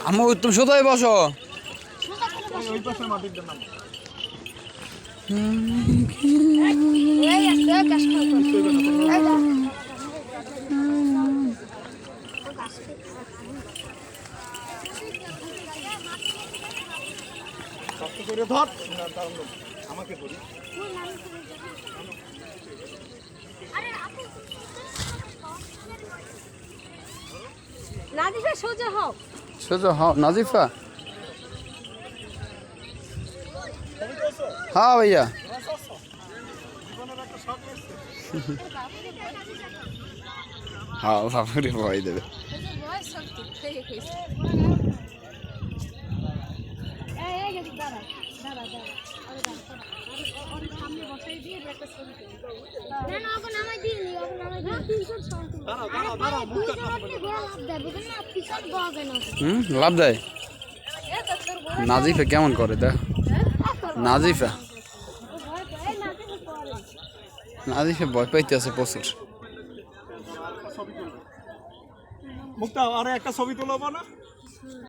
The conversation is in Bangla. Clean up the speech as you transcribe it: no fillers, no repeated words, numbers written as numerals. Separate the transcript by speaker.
Speaker 1: আমু তুমি সোজাই বসো।
Speaker 2: নাজিফা সোজা হও।
Speaker 1: সোজা হও নাজিফা। হ্যাঁ ভাইয়া। হ্যাঁ বাবুরে ভয় দেবে। লাভ দেয়। নাজিফা কেমন করে দেখ। নাজিফা নাজিফা ভয় পাইতে আছে প্রচুর।
Speaker 3: মুক্তা আরে একটা ছবি তোলাবো না?